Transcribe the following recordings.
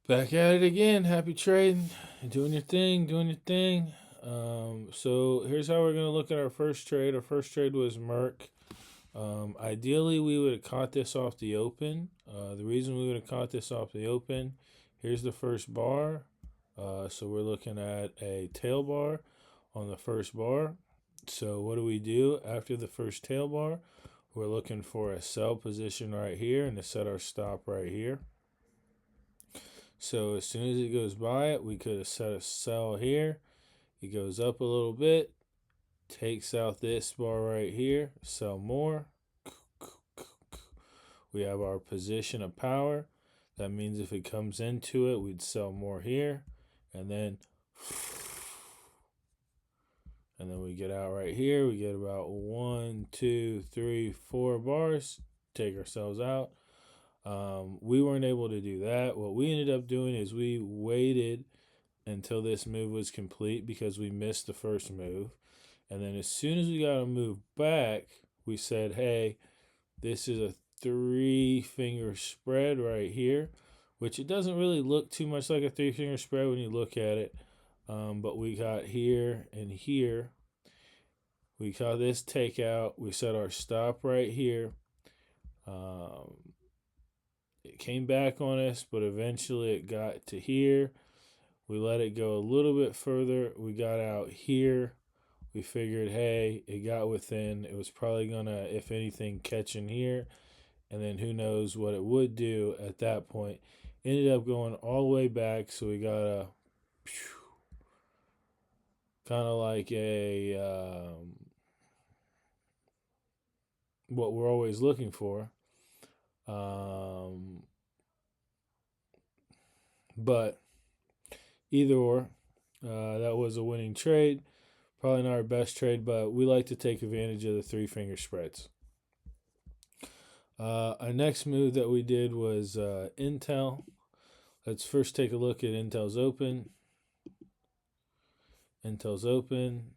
Back at it again. Happy trading. Doing your thing. Doing your thing. So here's how we're going to look at our first trade. Our first trade was Merck. Ideally, we would have caught this off the open. The reason we would have caught this off the open, here's the first bar. So we're looking at a tail bar on the first bar. So what do? After the first tail bar, we're looking for a sell position right here and to set our stop right here. So as soon as it goes by it, we could have set a sell here. It goes up a little bit, takes out this bar right here, sell more. We have our position of power. That means if it comes into it, we'd sell more here. And then we get out right here. We get about 1, 2, 3, 4 bars. Take ourselves out. We weren't able to do that. What we ended up doing is we waited until this move was complete because we missed the first move. And then as soon as we got a move back, we said, hey, this is a 3-finger spread right here, which it doesn't really look too much like a 3-finger spread when you look at it. But we got here and here. We caught this takeout. We set our stop right here. It came back on us, but eventually it got to here. We let it go a little bit further. We got out here. We figured, hey, it got within. It was probably going to, if anything, catch in here. And then who knows what it would do at that point. Ended up going all the way back. So we got a kind of like a what we're always looking for. But either or, that was a winning trade. Probably not our best trade, but we like to take advantage of the 3-finger spreads. Our next move that we did was Intel. Let's first take a look at Intel's open. Intel's open.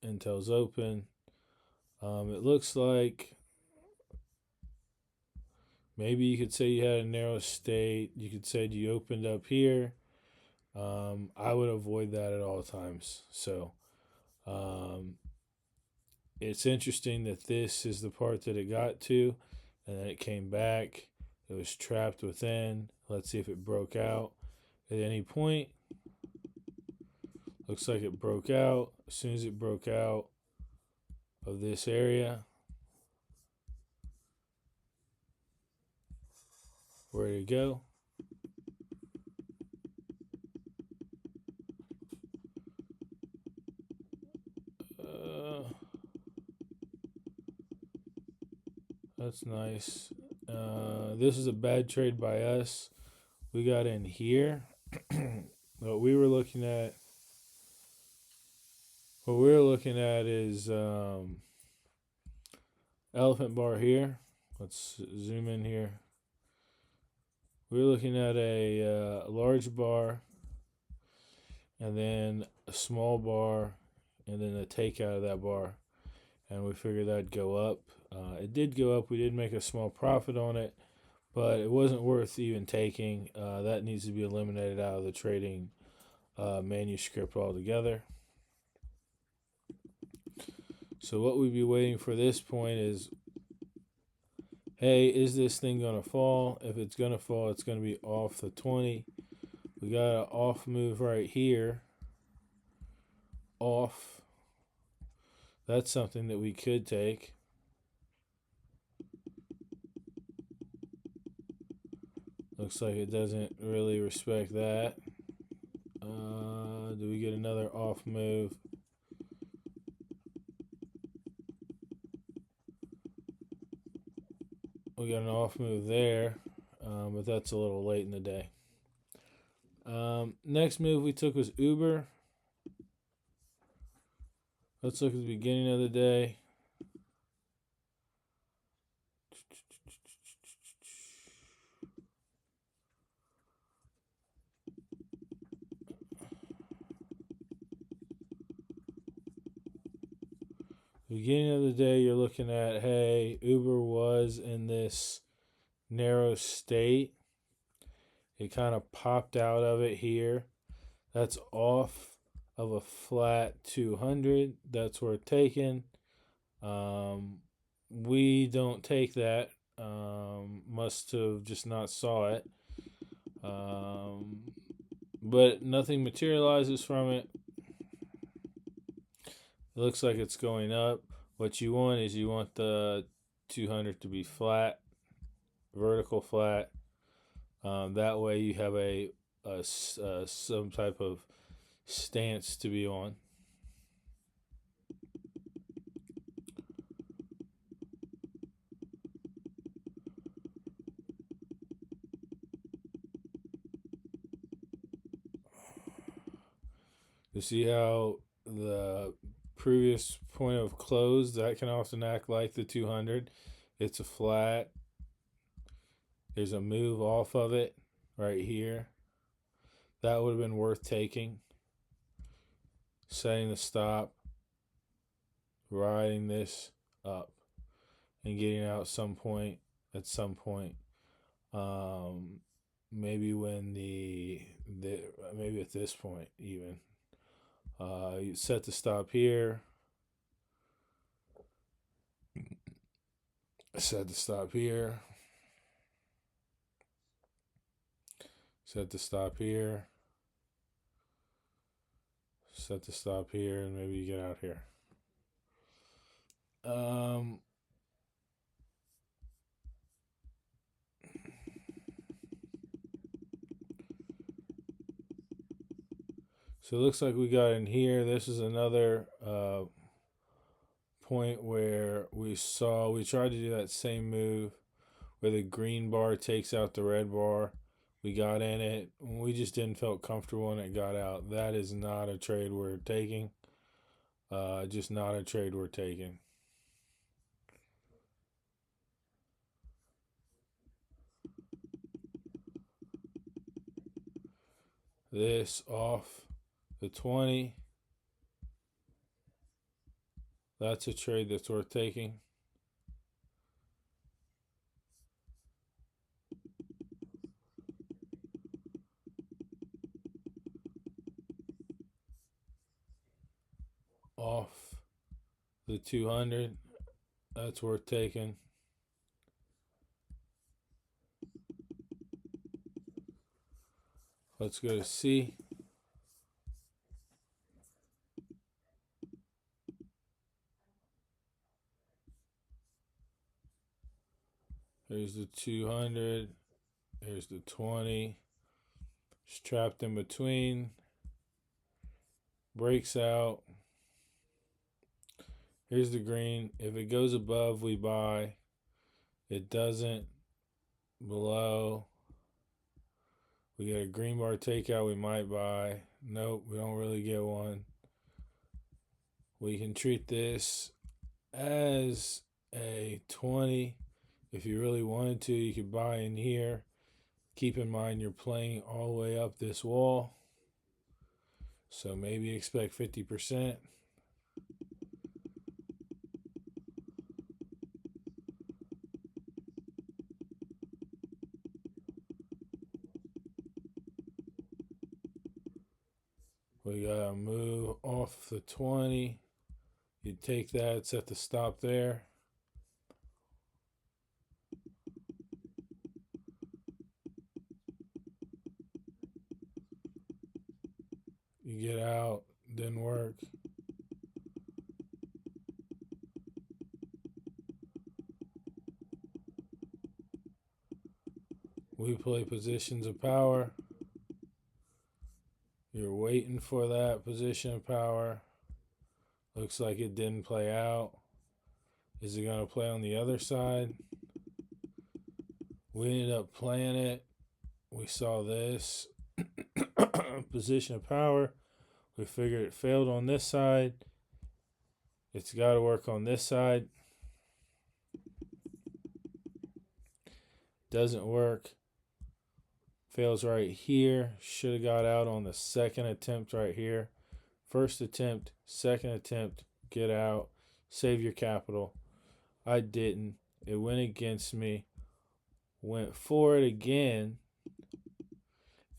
Intel's open. It looks like maybe you could say you had a narrow state. You could say you opened up here. I would avoid that at all times. So it's interesting that this is the part that it got to, and then it came back. It was trapped within. Let's see if it broke out at any point. Looks like it broke out. As soon as it broke out of this area, where did it go? That's nice. This is a bad trade by us. We got in here. What we were looking at is elephant bar here. Let's zoom in here. We're looking at a large bar, and then a small bar, and then a takeout of that bar. And we figured that'd go up. It did go up. We did make a small profit on it, but it wasn't worth even taking. That needs to be eliminated out of the trading manuscript altogether. So what we'd be waiting for this point is, hey, is this thing going to fall? If it's going to fall, it's going to be off the 20. We got an off move right here. Off. That's something that we could take. Looks like it doesn't really respect that. Do we get another off move? We got an off move there, but that's a little late in the day. Next move we took was Uber. Let's look at the beginning of the day. Beginning of the day, you're looking at, hey, Uber was in this narrow state. It kind of popped out of it here. That's off of a flat 200. That's worth taking. We don't take that. Must have just not saw it. But nothing materializes from it. It looks like it's going up. What you want is you want the 200 to be flat, vertical flat. That way you have some type of stance to be on. You see how the previous point of close, that can often act like the 200. It's a flat. There's a move off of it right here. That would have been worth taking. Setting the stop, riding this up, and getting out at some point. Maybe when maybe at this point even. You set the stop here. Set the stop here. Set the stop here. Set the stop here, and maybe you get out here. So it looks like we got in here. This is another point where we tried to do that same move where the green bar takes out the red bar. We got in it. We just didn't feel comfortable when it got out. That is not a trade we're taking. Just not a trade we're taking. This off the 20. That's a trade that's worth taking. Off the 200. That's worth taking. Let's go to C. There's the 200. There's the 20. It's trapped in between. Breaks out. Here's the green. If it goes above, we buy. It doesn't. Below. We get a green bar takeout, we might buy. Nope, we don't really get one. We can treat this as a 20. If you really wanted to, you could buy in here. Keep in mind you're playing all the way up this wall. So maybe expect 50%. We got to move off the 20. You take that, set the stop there. You get out, didn't work. We play positions of power. You're waiting for that position of power. Looks like it didn't play out. Is it going to play on the other side? We ended up playing it. We saw this position of power. We figured it failed on this side. It's got to work on this side. Doesn't work. Fails right here. Should have got out on the second attempt right here. First attempt, second attempt, get out. Save your capital. I didn't. It went against me. Went for it again.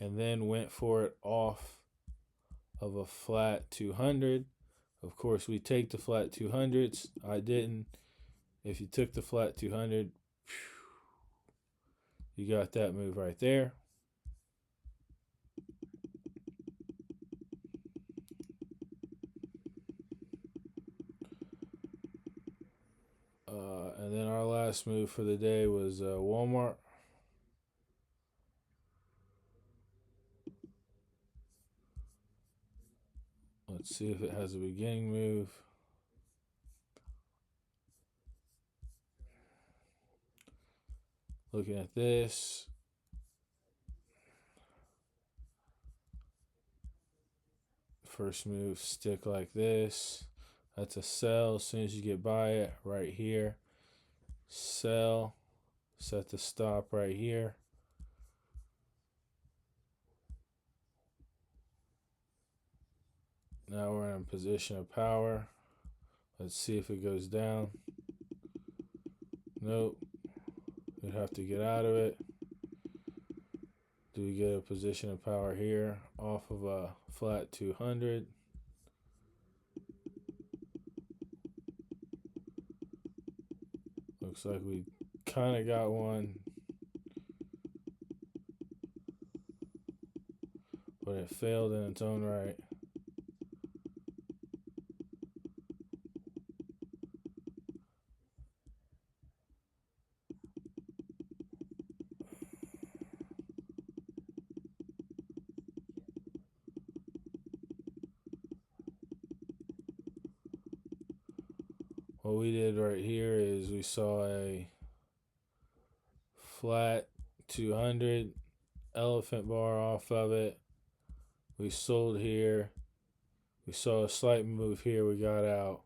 and then went for it off of a flat 200. Of course, we take the flat 200s. I didn't. If you took the flat 200, you got that move right there. And then our last move for the day was Walmart. Let's see if it has a beginning move. Looking at this. First move, stick like this. That's a sell. As soon as you get by it, right here. Sell. Set the stop right here. Now we're in a position of power. Let's see if it goes down. Nope. We'd have to get out of it. Do we get a position of power here off of a flat 200? Looks like we kind of got one, but it failed in its own right. What we did right here is we saw a flat 200 elephant bar off of it. We sold here. We saw a slight move here. We got out.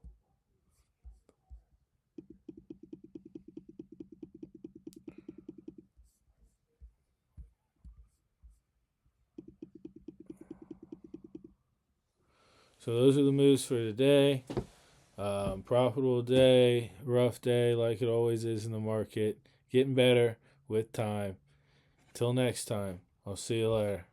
So those are the moves for today. Profitable day, rough day, like it always is in the market. Getting better with time. Till next time, I'll see you later.